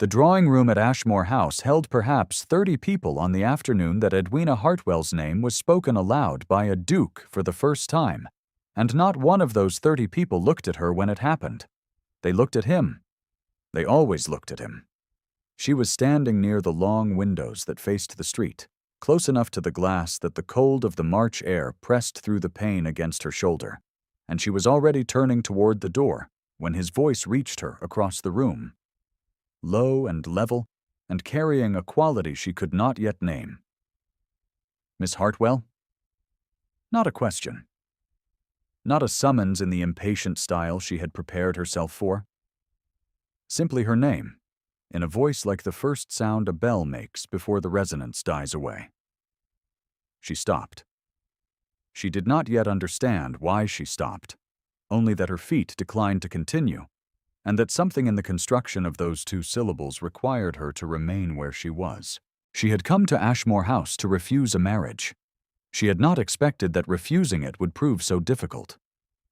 The drawing room at Ashmore House held perhaps 30 people on the afternoon that Edwina Hartwell's name was spoken aloud by a duke for the first time, and not one of those 30 people looked at her when it happened. They looked at him. They always looked at him. She was standing near the long windows that faced the street, close enough to the glass that the cold of the March air pressed through the pane against her shoulder, and she was already turning toward the door when his voice reached her across the room, low and level, and carrying a quality she could not yet name. "Miss Hartwell?" Not a question. Not a summons in the impatient style she had prepared herself for. Simply her name, in a voice like the first sound a bell makes before the resonance dies away. She stopped. She did not yet understand why she stopped, only that her feet declined to continue, and that something in the construction of those two syllables required her to remain where she was. She had come to Ashmore House to refuse a marriage. She had not expected that refusing it would prove so difficult.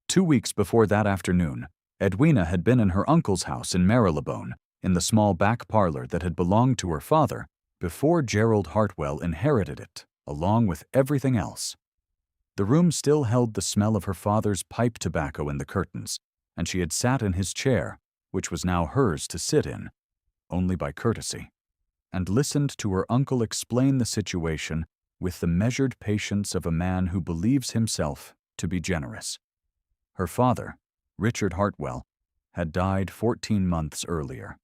2 weeks before that afternoon, Edwina had been in her uncle's house in Marylebone, in the small back parlor that had belonged to her father before Gerald Hartwell inherited it, along with everything else. The room still held the smell of her father's pipe tobacco in the curtains, and she had sat in his chair, which was now hers to sit in, only by courtesy, and listened to her uncle explain the situation with the measured patience of a man who believes himself to be generous. Her father, Richard Hartwell, had died 14 months earlier,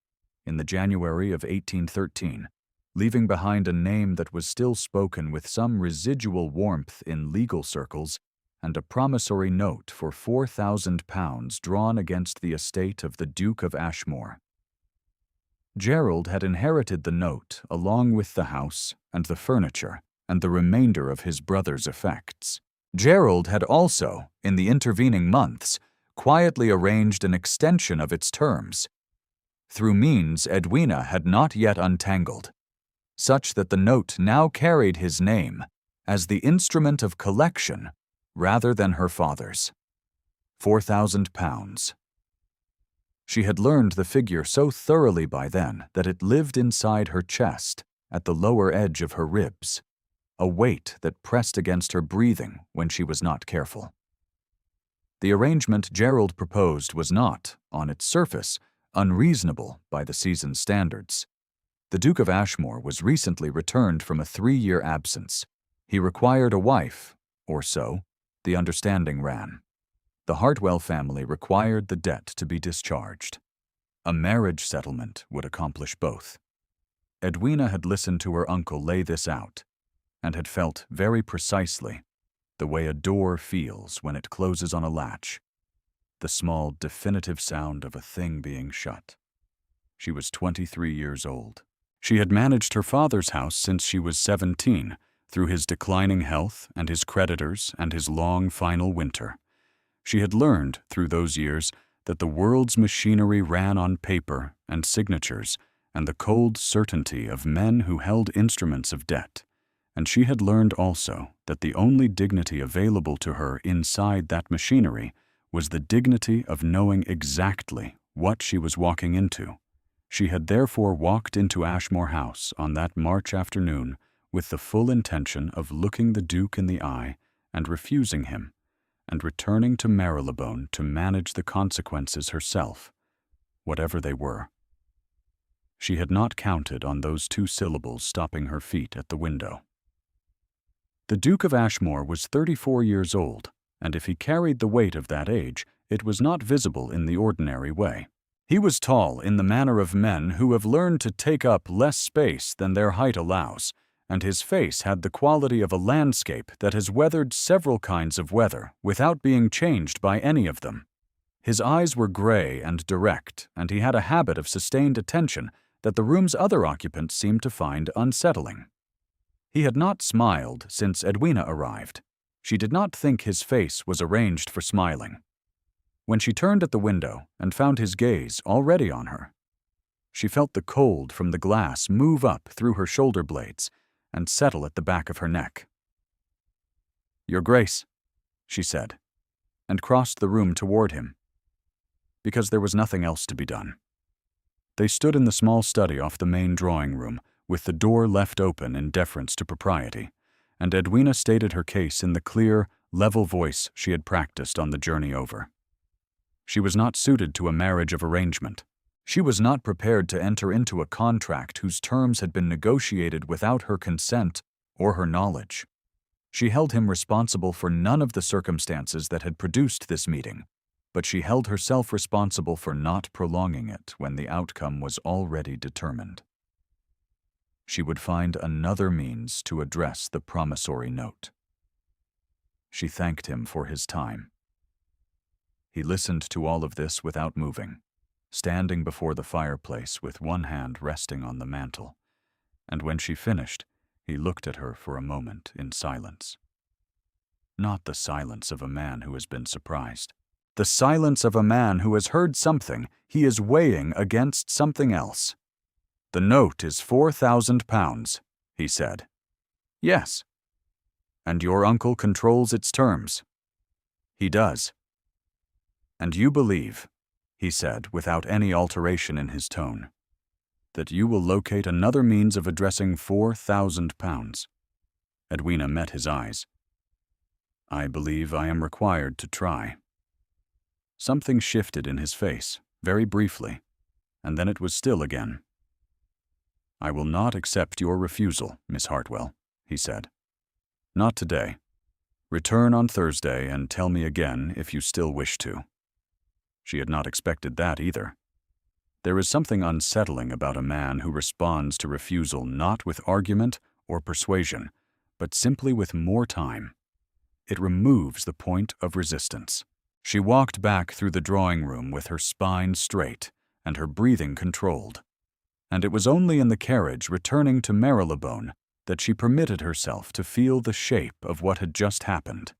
in the January of 1813, leaving behind a name that was still spoken with some residual warmth in legal circles and a promissory note for £4,000 drawn against the estate of the Duke of Ashmore. Gerald had inherited the note along with the house and the furniture and the remainder of his brother's effects. Gerald had also, in the intervening months, quietly arranged an extension of its terms, through means Edwina had not yet untangled, such that the note now carried his name as the instrument of collection rather than her father's. £4,000. She had learned the figure so thoroughly by then that it lived inside her chest, at the lower edge of her ribs, a weight that pressed against her breathing when she was not careful. The arrangement Gerald proposed was not, on its surface, unreasonable by the season's standards. The Duke of Ashmore was recently returned from a 3-year absence. He required a wife, or so, the understanding ran. The Hartwell family required the debt to be discharged. A marriage settlement would accomplish both. Edwina had listened to her uncle lay this out, and had felt very precisely the way a door feels when it closes on a latch, the small, definitive sound of a thing being shut. She was 23 years old. She had managed her father's house since she was 17, through his declining health and his creditors and his long final winter. She had learned, through those years, that the world's machinery ran on paper and signatures and the cold certainty of men who held instruments of debt. And she had learned also that the only dignity available to her inside that machinery was the dignity of knowing exactly what she was walking into. She had therefore walked into Ashmore House on that March afternoon with the full intention of looking the Duke in the eye and refusing him, and returning to Marylebone to manage the consequences herself, whatever they were. She had not counted on those 2 syllables stopping her feet at the window. The Duke of Ashmore was 34 years old, and if he carried the weight of that age, it was not visible in the ordinary way. He was tall in the manner of men who have learned to take up less space than their height allows, and his face had the quality of a landscape that has weathered several kinds of weather without being changed by any of them. His eyes were gray and direct, and he had a habit of sustained attention that the room's other occupants seemed to find unsettling. He had not smiled since Edwina arrived. She did not think his face was arranged for smiling. When she turned at the window and found his gaze already on her, she felt the cold from the glass move up through her shoulder blades and settle at the back of her neck. "Your Grace," she said, and crossed the room toward him, because there was nothing else to be done. They stood in the small study off the main drawing room, with the door left open in deference to propriety, and Edwina stated her case in the clear, level voice she had practiced on the journey over. She was not suited to a marriage of arrangement. She was not prepared to enter into a contract whose terms had been negotiated without her consent or her knowledge. She held him responsible for none of the circumstances that had produced this meeting, but she held herself responsible for not prolonging it when the outcome was already determined. She would find another means to address the promissory note. She thanked him for his time. He listened to all of this without moving, standing before the fireplace with one hand resting on the mantel, and when she finished, he looked at her for a moment in silence. Not the silence of a man who has been surprised. The silence of a man who has heard something he is weighing against something else. "The note is £4,000, he said. "Yes." "And your uncle controls its terms?" "He does." "And you believe," he said without any alteration in his tone, "that you will locate another means of addressing £4,000. Edwina met his eyes. "I believe I am required to try." Something shifted in his face, very briefly, and then it was still again. "I will not accept your refusal, Miss Hartwell," he said. "Not today. Return on Thursday and tell me again if you still wish to." She had not expected that either. There is something unsettling about a man who responds to refusal not with argument or persuasion, but simply with more time. It removes the point of resistance. She walked back through the drawing room with her spine straight and her breathing controlled, and it was only in the carriage returning to Marylebone that she permitted herself to feel the shape of what had just happened.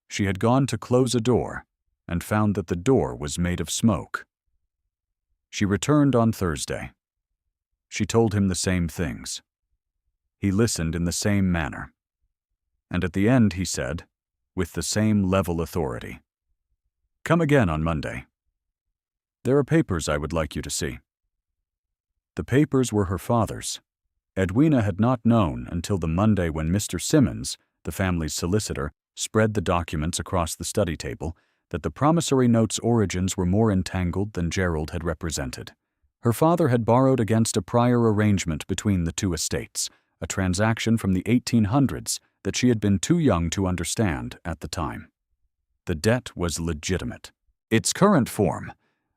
She had gone to close a door and found that the door was made of smoke. She returned on Thursday. She told him the same things. He listened in the same manner. And at the end he said, with the same level authority, "Come again on Monday. There are papers I would like you to see." The papers were her father's. Edwina had not known until the Monday when Mr. Simmons, the family's solicitor, spread the documents across the study table that the promissory note's origins were more entangled than Gerald had represented. Her father had borrowed against a prior arrangement between the two estates, a transaction from the 1800s that she had been too young to understand at the time. The debt was legitimate. Its current form,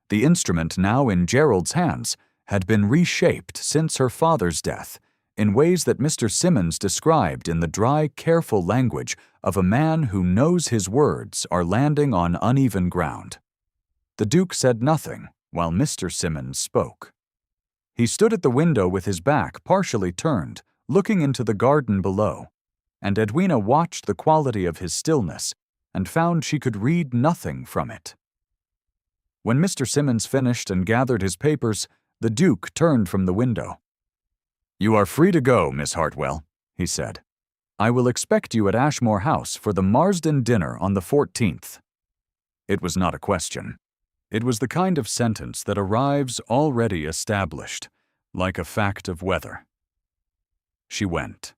the instrument now in Gerald's hands, had been reshaped since her father's death in ways that Mr. Simmons described in the dry, careful language of a man who knows his words are landing on uneven ground. The Duke said nothing while Mr. Simmons spoke. He stood at the window with his back partially turned, looking into the garden below, and Edwina watched the quality of his stillness and found she could read nothing from it. When Mr. Simmons finished and gathered his papers, the Duke turned from the window. "You are free to go, Miss Hartwell," he said. "I will expect you at Ashmore House for the Marsden dinner on the 14th. It was not a question. It was the kind of sentence that arrives already established, like a fact of weather. She went.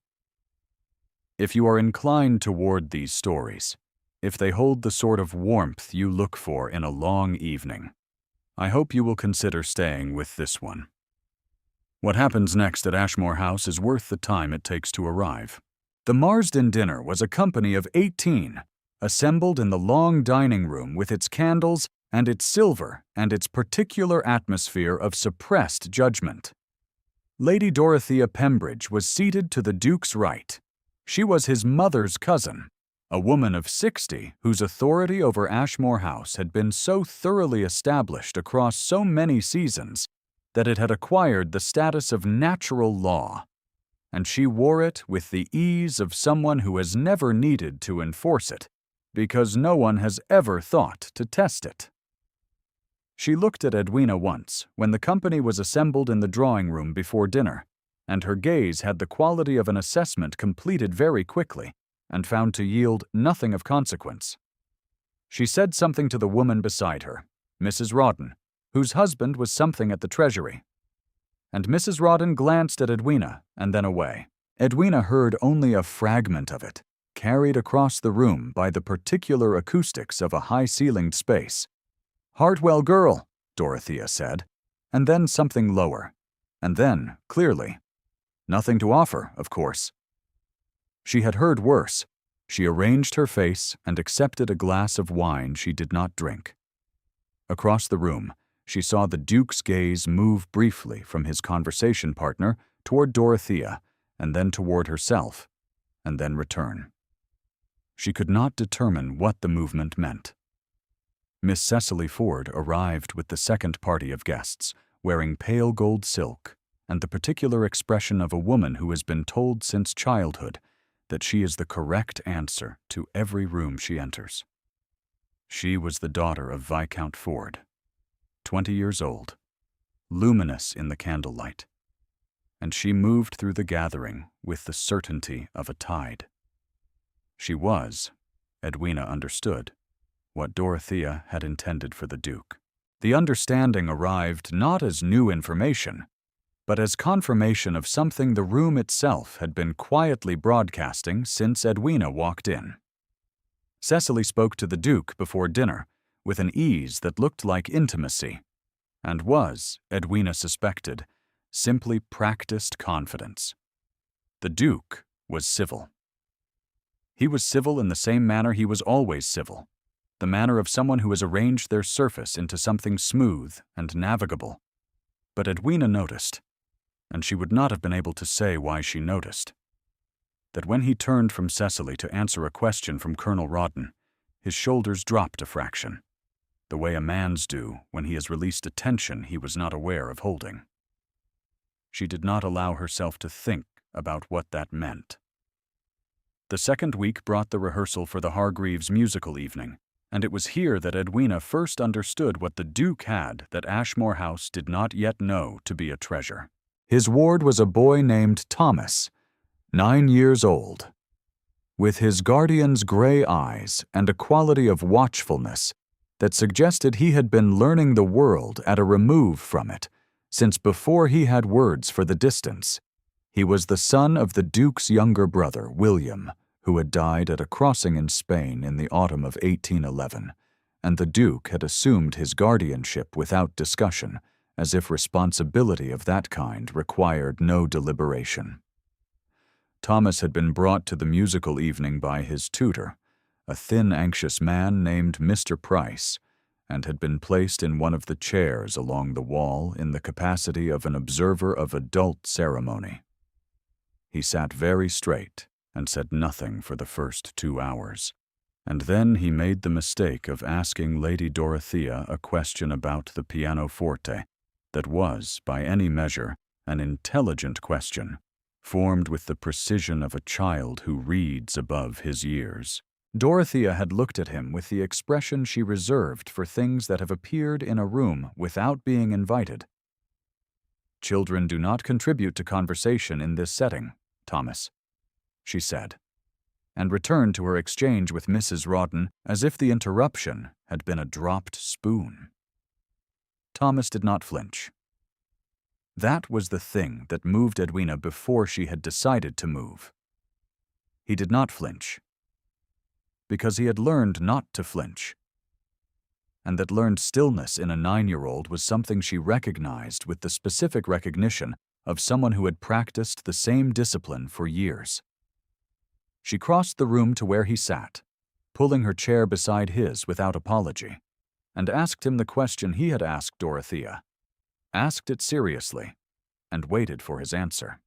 If you are inclined toward these stories, if they hold the sort of warmth you look for in a long evening, I hope you will consider staying with this one. What happens next at Ashmore House is worth the time it takes to arrive." The Marsden dinner was a company of 18, assembled in the long dining room with its candles and its silver and its particular atmosphere of suppressed judgment. Lady Dorothea Pembridge was seated to the Duke's right. She was his mother's cousin, a woman of 60 whose authority over Ashmore House had been so thoroughly established across so many seasons that it had acquired the status of natural law, and she wore it with the ease of someone who has never needed to enforce it, because no one has ever thought to test it. She looked at Edwina once when the company was assembled in the drawing room before dinner, and her gaze had the quality of an assessment completed very quickly and found to yield nothing of consequence. She said something to the woman beside her, Mrs. Rawdon, whose husband was something at the Treasury. and Mrs. Rawdon glanced at Edwina and then away. Edwina heard only a fragment of it, carried across the room by the particular acoustics of a high-ceilinged space. "Hartwell girl," Dorothea said, and then something lower, and then, clearly, "Nothing to offer, of course." She had heard worse. She arranged her face and accepted a glass of wine she did not drink. Across the room, she saw the Duke's gaze move briefly from his conversation partner toward Dorothea and then toward herself, and then return. She could not determine what the movement meant. Miss Cecily Ford arrived with the second party of guests, wearing pale gold silk and the particular expression of a woman who has been told since childhood that she is the correct answer to every room she enters. She was the daughter of Viscount Ford, 20 years old, luminous in the candlelight, and she moved through the gathering with the certainty of a tide. She was, Edwina understood, what Dorothea had intended for the Duke. The understanding arrived not as new information, but as confirmation of something the room itself had been quietly broadcasting since Edwina walked in. Cecily spoke to the Duke before dinner with an ease that looked like intimacy, and was, Edwina suspected, simply practiced confidence. The Duke was civil. He was civil in the same manner he was always civil, the manner of someone who has arranged their surface into something smooth and navigable. But Edwina noticed, and she would not have been able to say why she noticed, that when he turned from Cecily to answer a question from Colonel Rawdon, his shoulders dropped a fraction, the way a man's do when he has released a tension he was not aware of holding. She did not allow herself to think about what that meant. The second week brought the rehearsal for the Hargreaves musical evening, and it was here that Edwina first understood what the Duke had that Ashmore House did not yet know to be a treasure. His ward was a boy named Thomas, 9 years old. With his guardian's gray eyes and a quality of watchfulness that suggested he had been learning the world at a remove from it, since before he had words for the distance. He was the son of the Duke's younger brother, William, who had died at a crossing in Spain in the autumn of 1811, and the Duke had assumed his guardianship without discussion, as if responsibility of that kind required no deliberation. Thomas had been brought to the musical evening by his tutor, a thin, anxious man named Mr. Price, and had been placed in one of the chairs along the wall in the capacity of an observer of adult ceremony. He sat very straight and said nothing for the first 2 hours, and then he made the mistake of asking Lady Dorothea a question about the pianoforte that was, by any measure, an intelligent question, formed with the precision of a child who reads above his years. Dorothea had looked at him with the expression she reserved for things that have appeared in a room without being invited. "Children do not contribute to conversation in this setting, Thomas," she said, and returned to her exchange with Mrs. Rawdon as if the interruption had been a dropped spoon. Thomas did not flinch. That was the thing that moved Edwina before she had decided to move. He did not flinch, because he had learned not to flinch, and that learned stillness in a 9-year-old was something she recognized with the specific recognition of someone who had practiced the same discipline for years. She crossed the room to where he sat, pulling her chair beside his without apology, and asked him the question he had asked Dorothea, asked it seriously, and waited for his answer.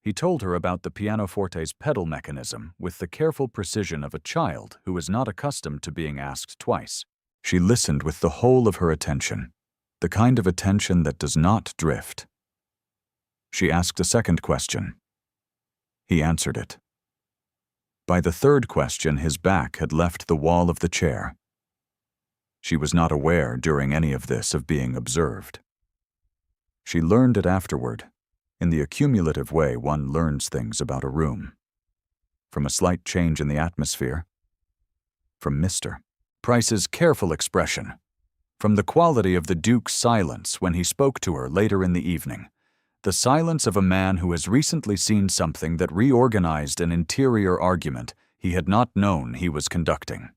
He told her about the pianoforte's pedal mechanism with the careful precision of a child who is not accustomed to being asked twice. She listened with the whole of her attention, the kind of attention that does not drift. She asked a second question. He answered it. By the third question, his back had left the wall of the chair. She was not aware during any of this of being observed. She learned it afterward, in the accumulative way one learns things about a room. From a slight change in the atmosphere. From Mr. Price's careful expression. from the quality of the Duke's silence when he spoke to her later in the evening, the silence of a man who has recently seen something that reorganized an interior argument he had not known he was conducting.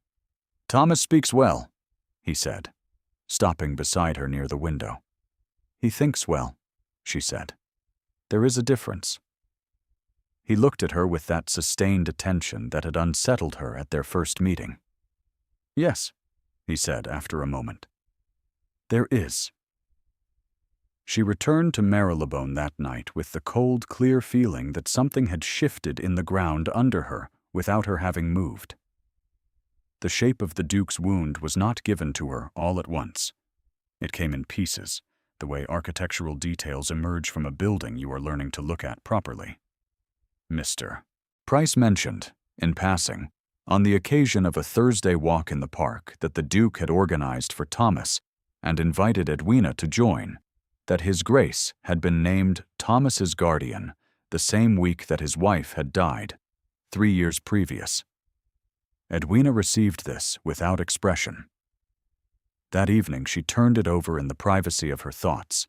"Thomas speaks well," he said, stopping beside her near the window. "He thinks well," she said. "There is a difference." He looked at her with that sustained attention that had unsettled her at their first meeting. "Yes," he said after a moment. "There is." She returned to Marylebone that night with the cold, clear feeling that something had shifted in the ground under her without her having moved. The shape of the Duke's wound was not given to her all at once. It came in pieces, the way architectural details emerge from a building you are learning to look at properly. Mr. Price mentioned, in passing, on the occasion of a Thursday walk in the park that the Duke had organized for Thomas and invited Edwina to join, that His Grace had been named Thomas's guardian the same week that his wife had died, 3 years previous. Edwina received this without expression. That evening she turned it over in the privacy of her thoughts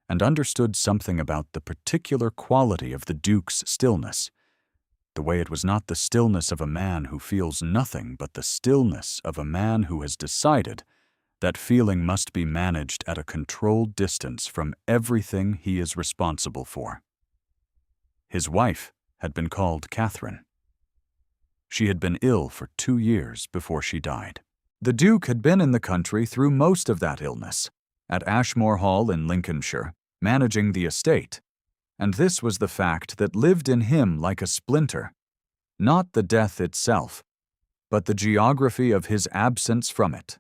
and understood something about the particular quality of the Duke's stillness, the way it was not the stillness of a man who feels nothing but the stillness of a man who has decided that feeling must be managed at a controlled distance from everything he is responsible for. His wife had been called Catherine. She had been ill for 2 years before she died. The Duke had been in the country through most of that illness, at Ashmore Hall in Lincolnshire, managing the estate, and this was the fact that lived in him like a splinter, not the death itself, but the geography of his absence from it,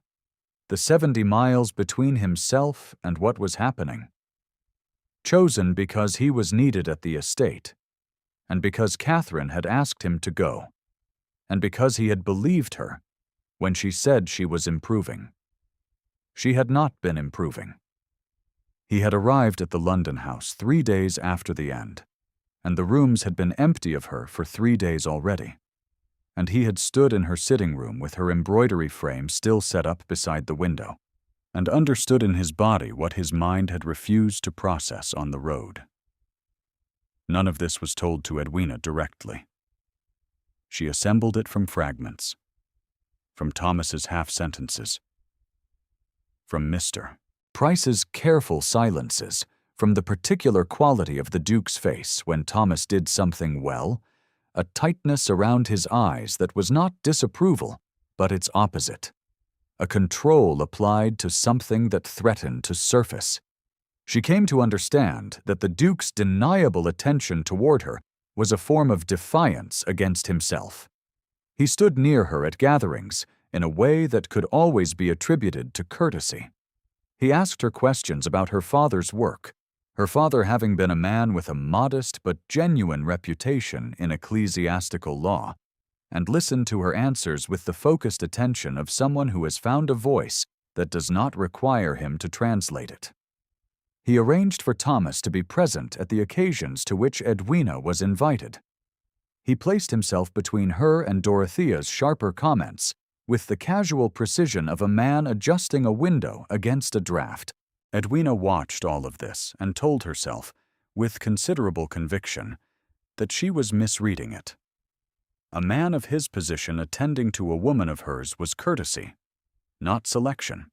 the 70 miles between himself and what was happening. Chosen because he was needed at the estate, and because Catherine had asked him to go, and because he had believed her when she said she was improving. She had not been improving. He had arrived at the London house 3 days after the end, and the rooms had been empty of her for 3 days already, and he had stood in her sitting room with her embroidery frame still set up beside the window, and understood in his body what his mind had refused to process on the road. None of this was told to Edwina directly. She assembled it from fragments, from Thomas's half-sentences, from Mr. Price's careful silences, from the particular quality of the Duke's face when Thomas did something well, a tightness around his eyes that was not disapproval, but its opposite, a control applied to something that threatened to surface. She came to understand that the Duke's deniable attention toward her was a form of defiance against himself. He stood near her at gatherings in a way that could always be attributed to courtesy. He asked her questions about her father's work, her father having been a man with a modest but genuine reputation in ecclesiastical law, and listened to her answers with the focused attention of someone who has found a voice that does not require him to translate it. He arranged for Thomas to be present at the occasions to which Edwina was invited. He placed himself between her and Dorothea's sharper comments with the casual precision of a man adjusting a window against a draft. Edwina watched all of this and told herself, with considerable conviction, that she was misreading it. A man of his position attending to a woman of hers was courtesy, not selection.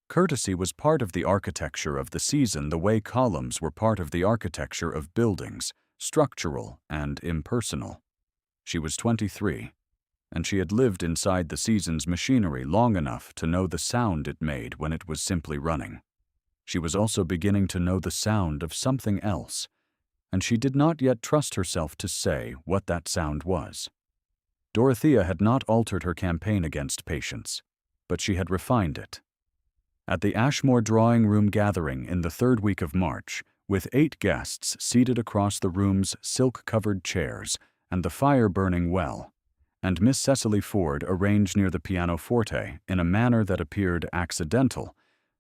Courtesy was part of the architecture of the season the way columns were part of the architecture of buildings, structural and impersonal. She was 23, and she had lived inside the season's machinery long enough to know the sound it made when it was simply running. She was also beginning to know the sound of something else, and she did not yet trust herself to say what that sound was. Dorothea had not altered her campaign against patience, but she had refined it. At the Ashmore drawing room gathering in the 3rd week of March, with 8 guests seated across the room's silk-covered chairs and the fire burning well, and Miss Cecily Ford arranged near the pianoforte in a manner that appeared accidental,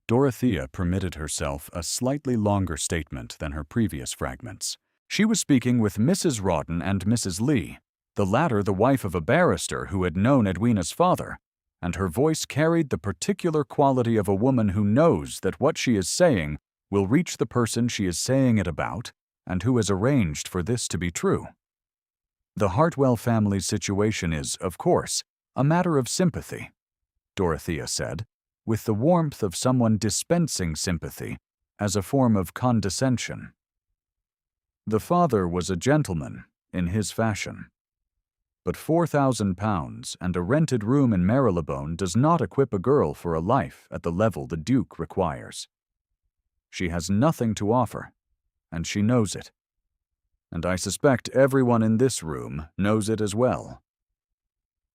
Dorothea permitted herself a slightly longer statement than her previous fragments. She was speaking with Mrs. Rawdon and Mrs. Lee, the latter the wife of a barrister who had known Edwina's father, and her voice carried the particular quality of a woman who knows that what she is saying will reach the person she is saying it about, and who has arranged for this to be true. The Hartwell family's situation is, of course, a matter of sympathy, Dorothea said, with the warmth of someone dispensing sympathy as a form of condescension. The father was a gentleman in his fashion. But £4,000 and a rented room in Marylebone does not equip a girl for a life at the level the Duke requires. She has nothing to offer, and she knows it. And I suspect everyone in this room knows it as well.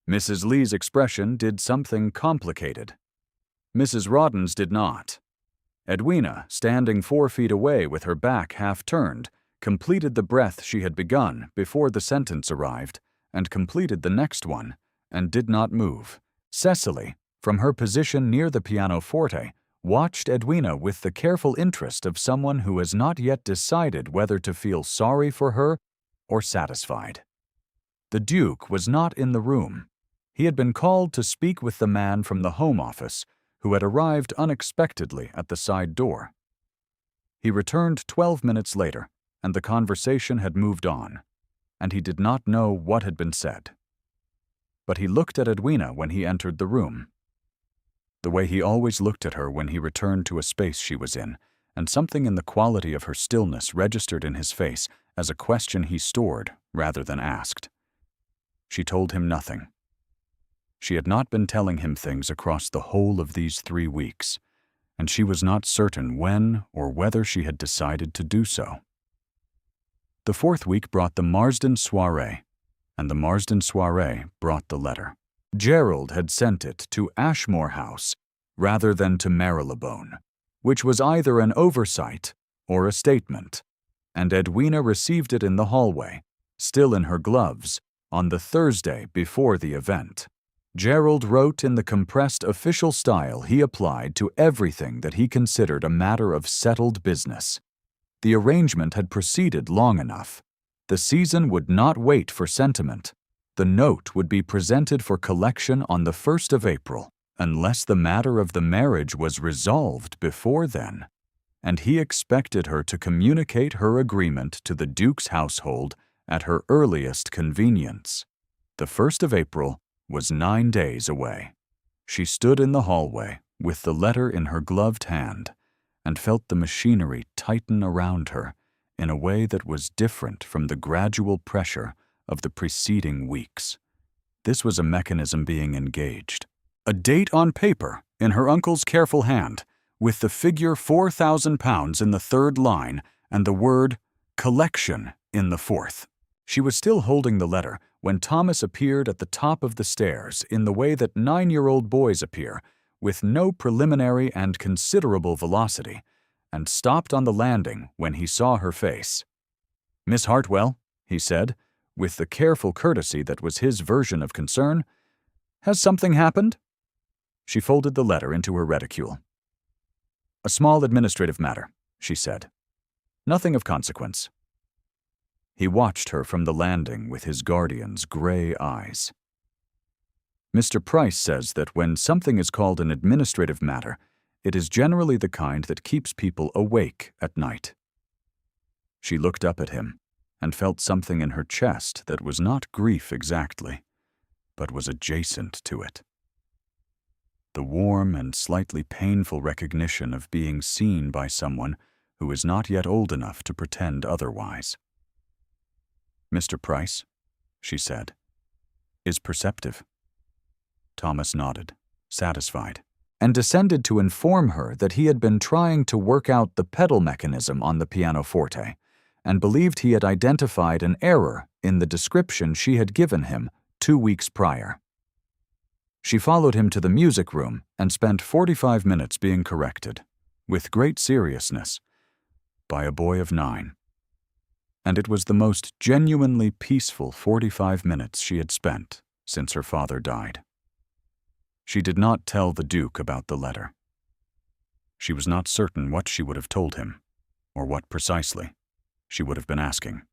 Mrs. Lee's expression did something complicated. Mrs. Rawdon's did not. Edwina, standing 4 feet away with her back half turned, completed the breath she had begun before the sentence arrived, and completed the next one, and did not move. Cecily, from her position near the pianoforte, watched Edwina with the careful interest of someone who has not yet decided whether to feel sorry for her or satisfied. The Duke was not in the room. He had been called to speak with the man from the Home Office, who had arrived unexpectedly at the side door. He returned 12 minutes later, and the conversation had moved on, and he did not know what had been said. But he looked at Edwina when he entered the room, the way he always looked at her when he returned to a space she was in, and something in the quality of her stillness registered in his face as a question he stored rather than asked. She told him nothing. She had not been telling him things across the whole of these 3 weeks, and she was not certain when or whether she had decided to do so. The 4th week brought the Marsden soirée, and the Marsden soirée brought the letter. Gerald had sent it to Ashmore House rather than to Marylebone, which was either an oversight or a statement, and Edwina received it in the hallway, still in her gloves, on the Thursday before the event. Gerald wrote in the compressed official style he applied to everything that he considered a matter of settled business. The arrangement had proceeded long enough. The season would not wait for sentiment. The note would be presented for collection on the 1st of April, unless the matter of the marriage was resolved before then, and he expected her to communicate her agreement to the Duke's household at her earliest convenience. The 1st of April was 9 days away. She stood in the hallway with the letter in her gloved hand and felt the machinery tighten around her in a way that was different from the gradual pressure of the preceding weeks. This was a mechanism being engaged. A date on paper in her uncle's careful hand, with the figure £4,000 in the 3rd line and the word collection in the 4th. She was still holding the letter when Thomas appeared at the top of the stairs in the way that 9-year-old boys appear, with no preliminary and considerable velocity, and stopped on the landing when he saw her face. "Miss Hartwell," he said, with the careful courtesy that was his version of concern, "has something happened?" She folded the letter into her reticule. "A small administrative matter," she said. "Nothing of consequence." He watched her from the landing with his guardian's gray eyes. "Mr. Price says that when something is called an administrative matter, it is generally the kind that keeps people awake at night." She looked up at him and felt something in her chest that was not grief exactly, but was adjacent to it. The warm and slightly painful recognition of being seen by someone who is not yet old enough to pretend otherwise. "Mr. Price," she said, "is perceptive." Thomas nodded, satisfied, and descended to inform her that he had been trying to work out the pedal mechanism on the pianoforte, and believed he had identified an error in the description she had given him 2 weeks prior. She followed him to the music room and spent 45 minutes being corrected, with great seriousness, by a boy of 9. And it was the most genuinely peaceful 45 minutes she had spent since her father died. She did not tell the Duke about the letter. She was not certain what she would have told him, or what precisely she would have been asking.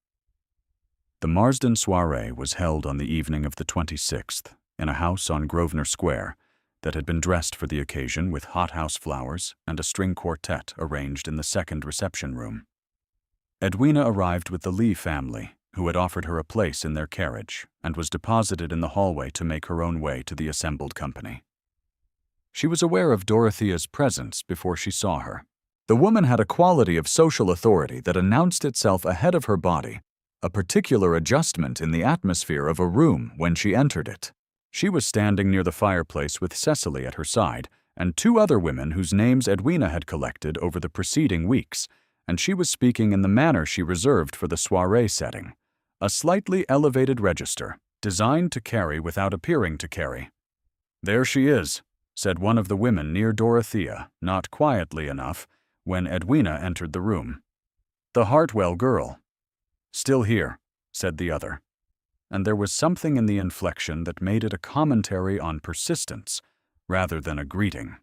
The Marsden soirée was held on the evening of the 26th in a house on Grosvenor Square, that had been dressed for the occasion with hothouse flowers and a string quartet arranged in the second reception room. Edwina arrived with the Lee family, who had offered her a place in their carriage, and was deposited in the hallway to make her own way to the assembled company. She was aware of Dorothea's presence before she saw her. The woman had a quality of social authority that announced itself ahead of her body, a particular adjustment in the atmosphere of a room when she entered it. She was standing near the fireplace with Cecily at her side and two other women whose names Edwina had collected over the preceding weeks, and she was speaking in the manner she reserved for the soirée setting, a slightly elevated register, designed to carry without appearing to carry. "There she is," said one of the women near Dorothea, not quietly enough, when Edwina entered the room. "The Hartwell girl." "Still here," said the other, and there was something in the inflection that made it a commentary on persistence rather than a greeting.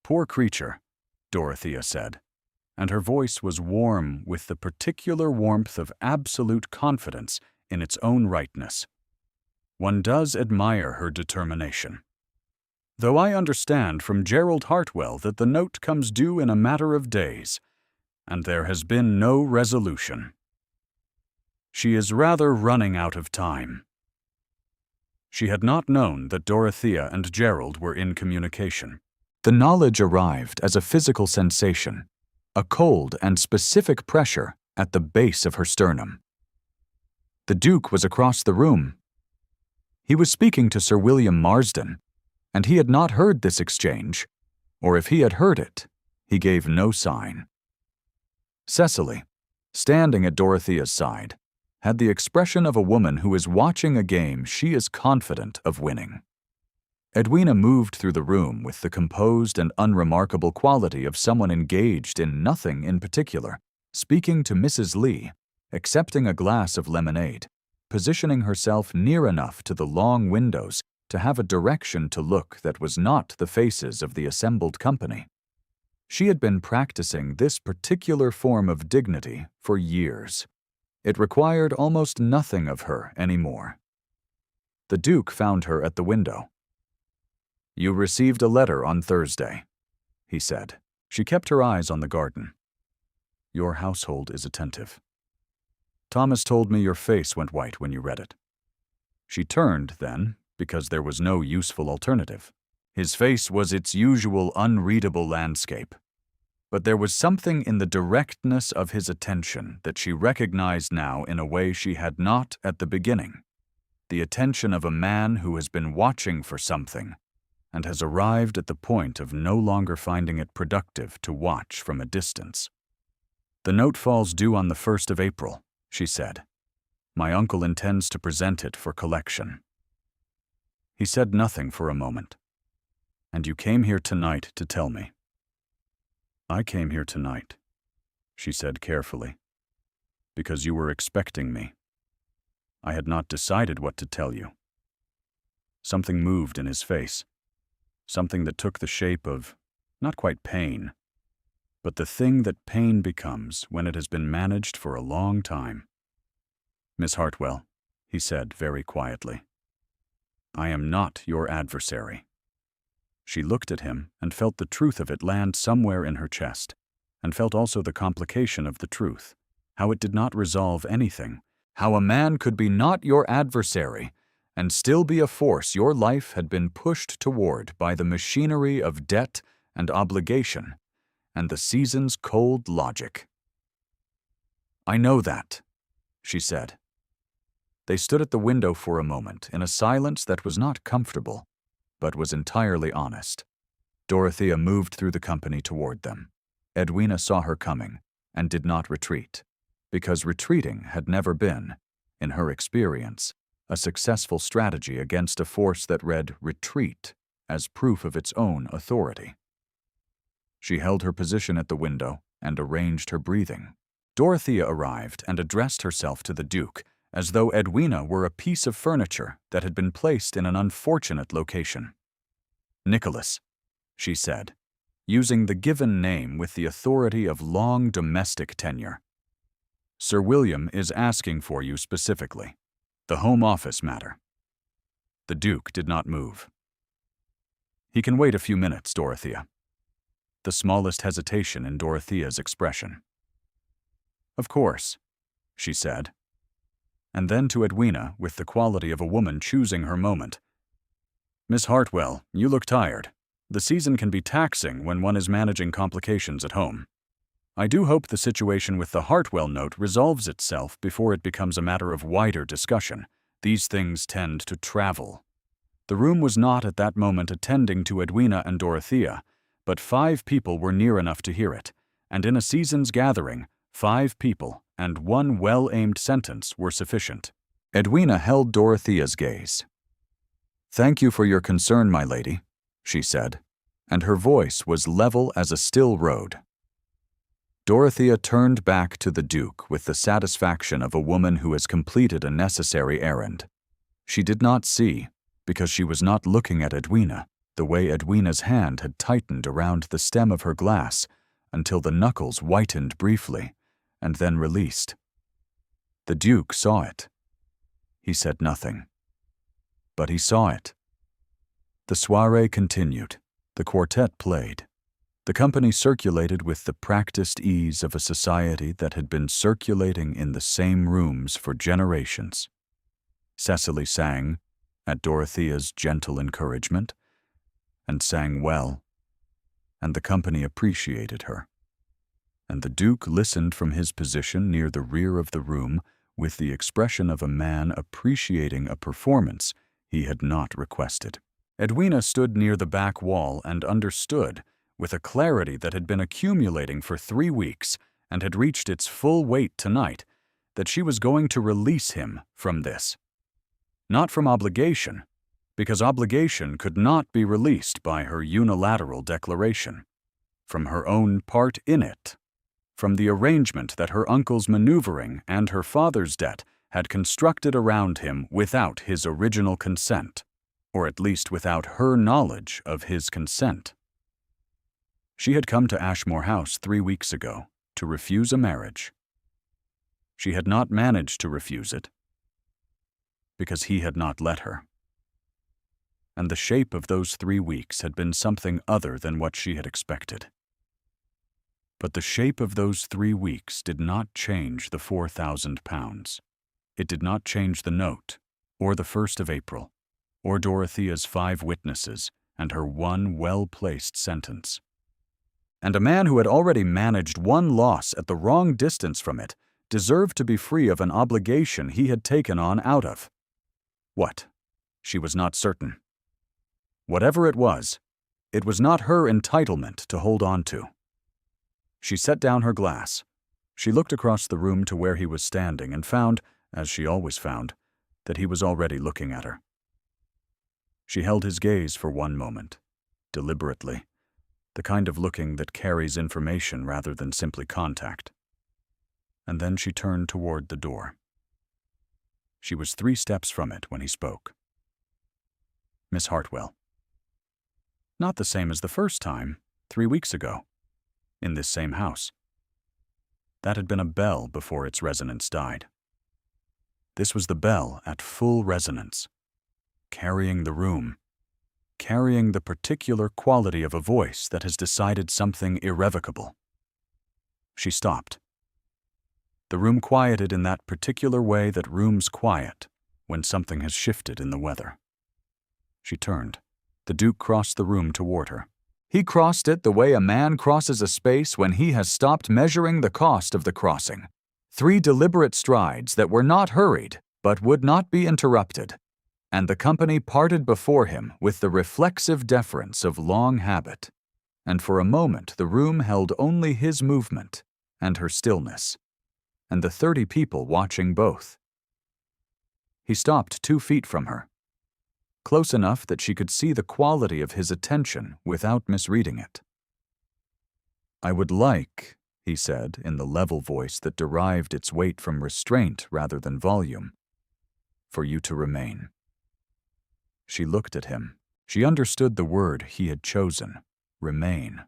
"Poor creature," Dorothea said, and her voice was warm with the particular warmth of absolute confidence in its own rightness. "One does admire her determination. Though I understand from Gerald Hartwell that the note comes due in a matter of days, and there has been no resolution. She is rather running out of time." She had not known that Dorothea and Gerald were in communication. The knowledge arrived as a physical sensation, a cold and specific pressure at the base of her sternum. The Duke was across the room. He was speaking to Sir William Marsden, and he had not heard this exchange, or if he had heard it, he gave no sign. Cecily, standing at Dorothea's side, had the expression of a woman who is watching a game she is confident of winning. Edwina moved through the room with the composed and unremarkable quality of someone engaged in nothing in particular, speaking to Mrs. Lee, accepting a glass of lemonade, positioning herself near enough to the long windows to have a direction to look that was not the faces of the assembled company. She had been practicing this particular form of dignity for years. It required almost nothing of her anymore. The Duke found her at the window. "You received a letter on Thursday," he said. She kept her eyes on the garden. "Your household is attentive. Thomas told me your face went white when you read it." She turned then, because there was no useful alternative. His face was its usual unreadable landscape, but there was something in the directness of his attention that she recognized now in a way she had not at the beginning, the attention of a man who has been watching for something and has arrived at the point of no longer finding it productive to watch from a distance. "The note falls due on the 1st of April, she said. "My uncle intends to present it for collection." He said nothing for a moment. "And you came here tonight to tell me." "I came here tonight," she said carefully, "because you were expecting me. I had not decided what to tell you." Something moved in his face, something that took the shape of, not quite pain, but the thing that pain becomes when it has been managed for a long time. "Miss Hartwell," he said very quietly, "I am not your adversary." She looked at him and felt the truth of it land somewhere in her chest, and felt also the complication of the truth, how it did not resolve anything, how a man could be not your adversary and still be a force your life had been pushed toward by the machinery of debt and obligation and the season's cold logic. "I know that," she said. They stood at the window for a moment in a silence that was not comfortable, but was entirely honest. Dorothea moved through the company toward them. Edwina saw her coming and did not retreat, because retreating had never been, in her experience, a successful strategy against a force that read retreat as proof of its own authority. She held her position at the window and arranged her breathing. Dorothea arrived and addressed herself to the Duke, as though Edwina were a piece of furniture that had been placed in an unfortunate location. "Nicholas," she said, using the given name with the authority of long domestic tenure. "Sir William is asking for you specifically. The Home Office matter." The Duke did not move. He can wait a few minutes, Dorothea. The smallest hesitation in Dorothea's expression. Of course, she said. And then to Edwina, with the quality of a woman choosing her moment. Miss Hartwell, you look tired. The season can be taxing when one is managing complications at home. I do hope the situation with the Hartwell note resolves itself before it becomes a matter of wider discussion. These things tend to travel. The room was not at that moment attending to Edwina and Dorothea, but 5 people were near enough to hear it, and in a season's gathering, 5 people and 1 well-aimed sentence were sufficient. Edwina held Dorothea's gaze. "Thank you for your concern, my lady," she said, and her voice was level as a still road. Dorothea turned back to the Duke with the satisfaction of a woman who has completed a necessary errand. She did not see, because she was not looking at Edwina, the way Edwina's hand had tightened around the stem of her glass until the knuckles whitened briefly and then released. The Duke saw it. He said nothing. But he saw it. The soirée continued. The quartet played. The company circulated with the practiced ease of a society that had been circulating in the same rooms for generations. Cecily sang, at Dorothea's gentle encouragement, and sang well, and the company appreciated her. And the Duke listened from his position near the rear of the room with the expression of a man appreciating a performance he had not requested. Edwina stood near the back wall and understood, with a clarity that had been accumulating for 3 weeks and had reached its full weight tonight, that she was going to release him from this. Not from obligation, because obligation could not be released by her unilateral declaration. From her own part in it. From the arrangement that her uncle's maneuvering and her father's debt had constructed around him without his original consent, or at least without her knowledge of his consent. She had come to Ashmore House 3 weeks ago to refuse a marriage. She had not managed to refuse it, because he had not let her. And the shape of those 3 weeks had been something other than what she had expected. But the shape of those 3 weeks did not change the £4,000. It did not change the note, or the 1st of April, or Dorothea's 5 witnesses and her 1 well-placed sentence. And a man who had already managed 1 loss at the wrong distance from it deserved to be free of an obligation he had taken on out of. What? She was not certain. Whatever it was not her entitlement to hold on to. She set down her glass. She looked across the room to where he was standing and found, as she always found, that he was already looking at her. She held his gaze for 1 moment, deliberately, the kind of looking that carries information rather than simply contact. And then she turned toward the door. She was 3 steps from it when he spoke. "Miss Hartwell." Not the same as the first time, 3 weeks ago, in this same house. That had been a bell before its resonance died. This was the bell at full resonance, carrying the room, carrying the particular quality of a voice that has decided something irrevocable. She stopped. The room quieted in that particular way that rooms quiet when something has shifted in the weather. She turned. The Duke crossed the room toward her. He crossed it the way a man crosses a space when he has stopped measuring the cost of the crossing. 3 deliberate strides that were not hurried, but would not be interrupted. And the company parted before him with the reflexive deference of long habit. And for a moment the room held only his movement and her stillness, and the 30 people watching both. He stopped 2 feet from her, close enough that she could see the quality of his attention without misreading it. "I would like," he said in the level voice that derived its weight from restraint rather than volume, "for you to remain." She looked at him. She understood the word he had chosen, remain.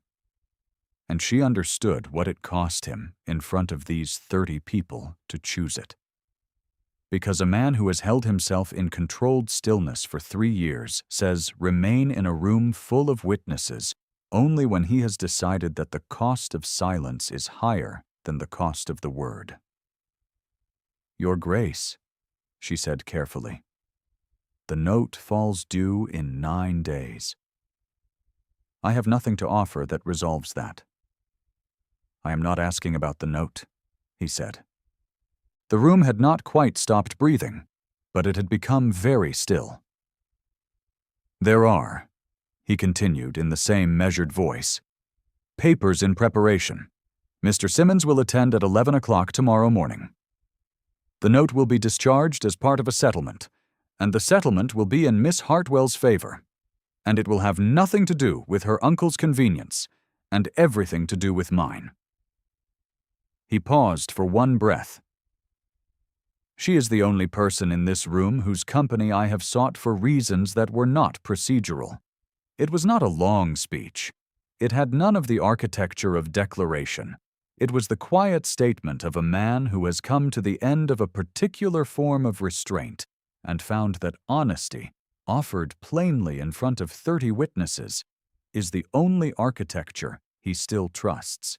And she understood what it cost him in front of these 30 people to choose it. because a man who has held himself in controlled stillness for 3 years says remain in a room full of witnesses only when he has decided that the cost of silence is higher than the cost of the word. "Your Grace," she said carefully, "the note falls due in 9 days. I have nothing to offer that resolves that." "I am not asking about the note," he said. The room had not quite stopped breathing, but it had become very still. "There are," he continued in the same measured voice, "papers in preparation. Mr. Simmons will attend at 11 o'clock tomorrow morning. The note will be discharged as part of a settlement, and the settlement will be in Miss Hartwell's favor, and it will have nothing to do with her uncle's convenience, and everything to do with mine." He paused for one breath. "She is the only person in this room whose company I have sought for reasons that were not procedural." It was not a long speech. It had none of the architecture of declaration. It was the quiet statement of a man who has come to the end of a particular form of restraint and found that honesty, offered plainly in front of 30 witnesses, is the only architecture he still trusts.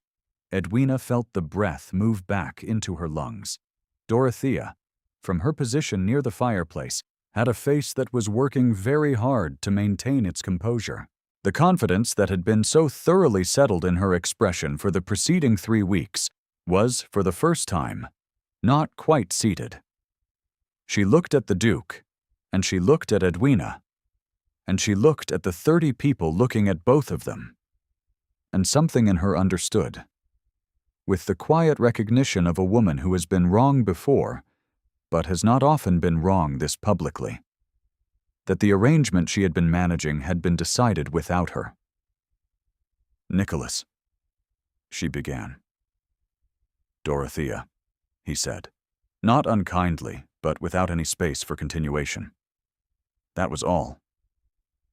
Edwina felt the breath move back into her lungs. Dorothea, from her position near the fireplace, had a face that was working very hard to maintain its composure. The confidence that had been so thoroughly settled in her expression for the preceding 3 weeks was, for the first time, not quite seated. She looked at the Duke, and she looked at Edwina, and she looked at the 30 people looking at both of them. And something in her understood. With the quiet recognition of a woman who has been wrong before, but has not often been wrong this publicly, that the arrangement she had been managing had been decided without her. "Nicholas," she began. "Dorothea," he said, not unkindly, but without any space for continuation. That was all.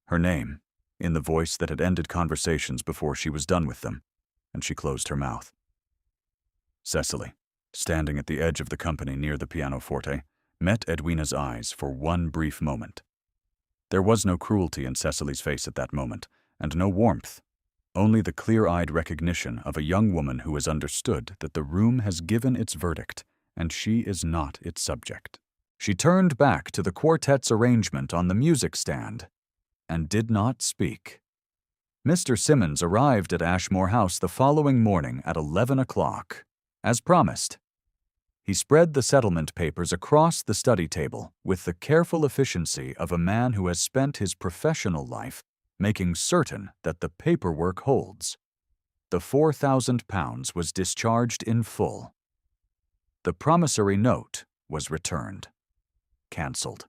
Her name, in the voice that had ended conversations before she was done with them, and she closed her mouth. Cecily, standing at the edge of the company near the pianoforte, met Edwina's eyes for one brief moment. There was no cruelty in Cecily's face at that moment, and no warmth, only the clear-eyed recognition of a young woman who has understood that the room has given its verdict, and she is not its subject. She turned back to the quartet's arrangement on the music stand, and did not speak. Mr. Simmons arrived at Ashmore House the following morning at 11 o'clock. As promised, he spread the settlement papers across the study table with the careful efficiency of a man who has spent his professional life making certain that the paperwork holds. The £4,000 was discharged in full. The promissory note was returned. Cancelled.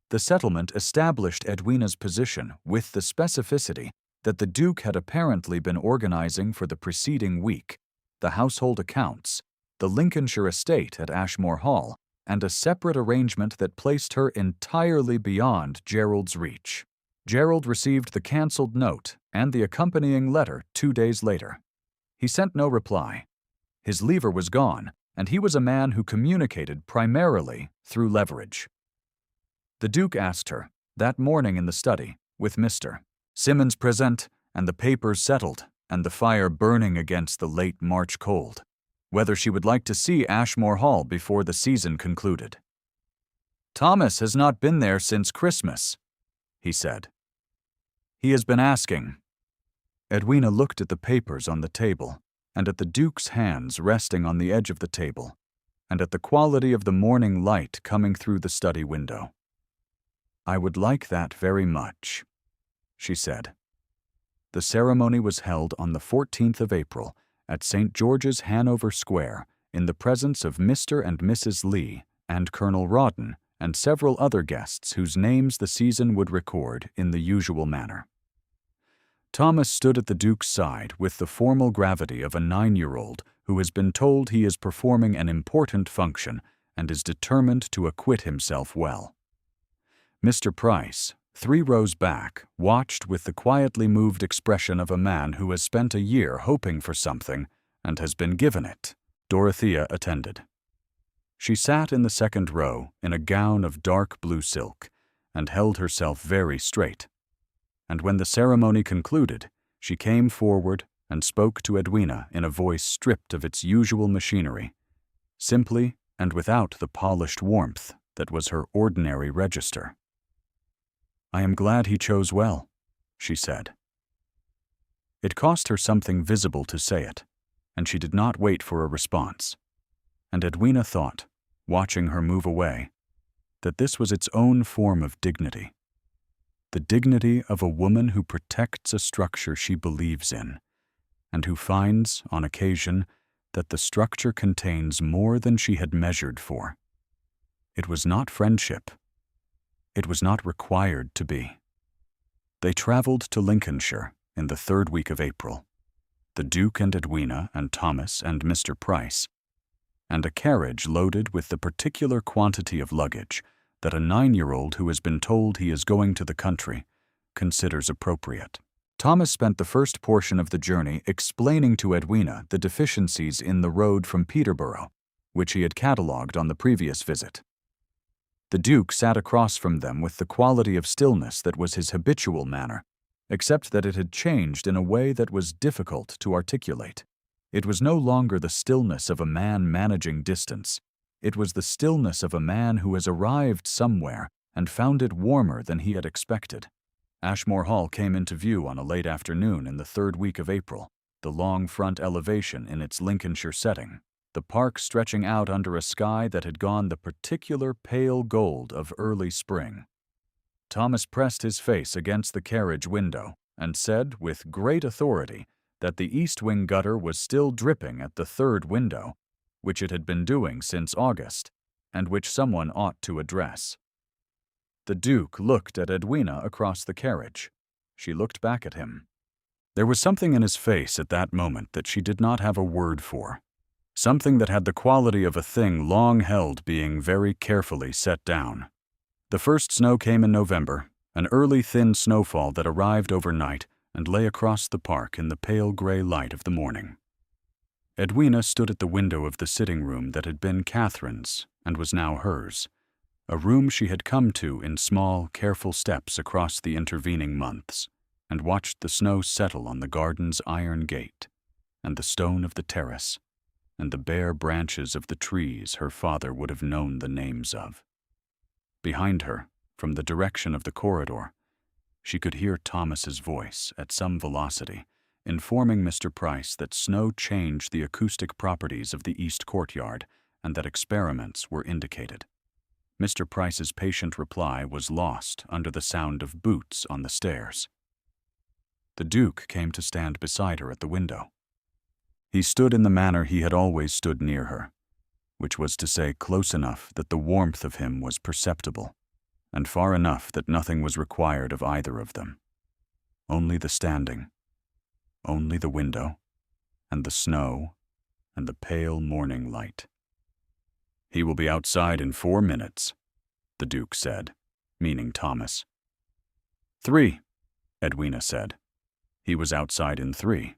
The settlement established Edwina's position with the specificity that the Duke had apparently been organizing for the preceding week, the household accounts, the Lincolnshire estate at Ashmore Hall, and a separate arrangement that placed her entirely beyond Gerald's reach. Gerald received the cancelled note and the accompanying letter 2 days later. He sent no reply. His lever was gone, and he was a man who communicated primarily through leverage. The Duke asked her, that morning in the study, with Mr. Simmons present and the papers settled and the fire burning against the late March cold, whether she would like to see Ashmore Hall before the season concluded. "Thomas has not been there since Christmas," he said. "He has been asking." Edwina looked at the papers on the table, and at the Duke's hands resting on the edge of the table, and at the quality of the morning light coming through the study window. "I would like that very much," she said. The ceremony was held on the 14th of April at St. George's, Hanover Square, in the presence of Mr. and Mrs. Lee and Colonel Rawdon and several other guests whose names the season would record in the usual manner. Thomas stood at the Duke's side with the formal gravity of a 9-year-old who has been told he is performing an important function and is determined to acquit himself well. Mr. Price, 3 rows back, watched with the quietly moved expression of a man who has spent a year hoping for something and has been given it. Dorothea attended. She sat in the second row in a gown of dark blue silk and held herself very straight. And when the ceremony concluded, she came forward and spoke to Edwina in a voice stripped of its usual machinery, simply and without the polished warmth that was her ordinary register. "I am glad he chose well," she said. It cost her something visible to say it, and she did not wait for a response. And Edwina thought, watching her move away, that this was its own form of dignity. The dignity of a woman who protects a structure she believes in, and who finds, on occasion, that the structure contains more than she had measured for. It was not friendship. It was not required to be. They traveled to Lincolnshire in the 3rd week of April, the Duke and Edwina and Thomas and Mr. Price, and a carriage loaded with the particular quantity of luggage that a 9-year-old who has been told he is going to the country considers appropriate. Thomas spent the first portion of the journey explaining to Edwina the deficiencies in the road from Peterborough, which he had catalogued on the previous visit. The Duke sat across from them with the quality of stillness that was his habitual manner, except that it had changed in a way that was difficult to articulate. It was no longer the stillness of a man managing distance. It was the stillness of a man who has arrived somewhere and found it warmer than he had expected. Ashmore Hall came into view on a late afternoon in the 3rd week of April, the long front elevation in its Lincolnshire setting, the park stretching out under a sky that had gone the particular pale gold of early spring. Thomas pressed his face against the carriage window and said with great authority that the east wing gutter was still dripping at the 3rd window, which it had been doing since August, and which someone ought to address. The Duke looked at Edwina across the carriage. She looked back at him. There was something in his face at that moment that she did not have a word for, something that had the quality of a thing long held being very carefully set down. The first snow came in November, an early thin snowfall that arrived overnight and lay across the park in the pale gray light of the morning. Edwina stood at the window of the sitting room that had been Catherine's and was now hers, a room she had come to in small, careful steps across the intervening months, and watched the snow settle on the garden's iron gate, and the stone of the terrace, and the bare branches of the trees her father would have known the names of. Behind her, from the direction of the corridor, she could hear Thomas's voice at some velocity, informing Mr. Price that snow changed the acoustic properties of the east courtyard and that experiments were indicated. Mr. Price's patient reply was lost under the sound of boots on the stairs. The Duke came to stand beside her at the window. He stood in the manner he had always stood near her, which was to say close enough that the warmth of him was perceptible, and far enough that nothing was required of either of them. Only the standing, only the window, and the snow, and the pale morning light. "He will be outside in 4 minutes, the Duke said, meaning Thomas. 3, Edwina said. He was outside in 3.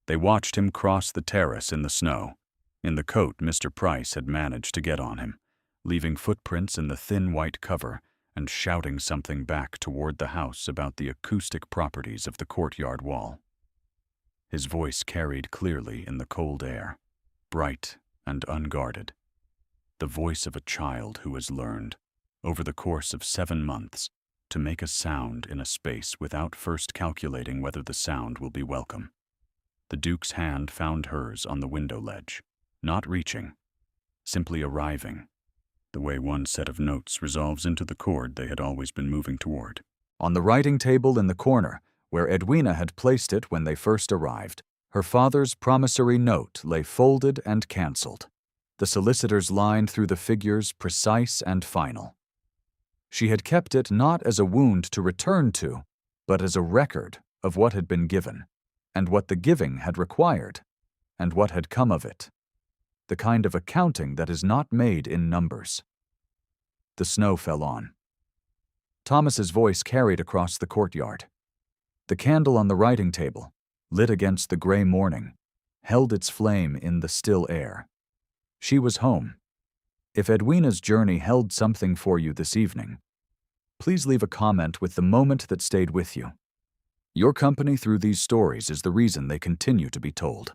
They watched him cross the terrace in the snow, in the coat Mr. Price had managed to get on him, leaving footprints in the thin white cover and shouting something back toward the house about the acoustic properties of the courtyard wall. His voice carried clearly in the cold air, bright and unguarded, the voice of a child who has learned, over the course of 7 months, to make a sound in a space without first calculating whether the sound will be welcome. The Duke's hand found hers on the window ledge, not reaching, simply arriving, the way one set of notes resolves into the chord they had always been moving toward. On the writing table in the corner, where Edwina had placed it when they first arrived, her father's promissory note lay folded and cancelled, the solicitor's line through the figures precise and final. She had kept it not as a wound to return to, but as a record of what had been given, and what the giving had required, and what had come of it. The kind of accounting that is not made in numbers. The snow fell on. Thomas's voice carried across the courtyard. The candle on the writing table, lit against the gray morning, held its flame in the still air. She was home, If Edwina's journey held something for you this evening, please leave a comment with the moment that stayed with you. Your company through these stories is the reason they continue to be told.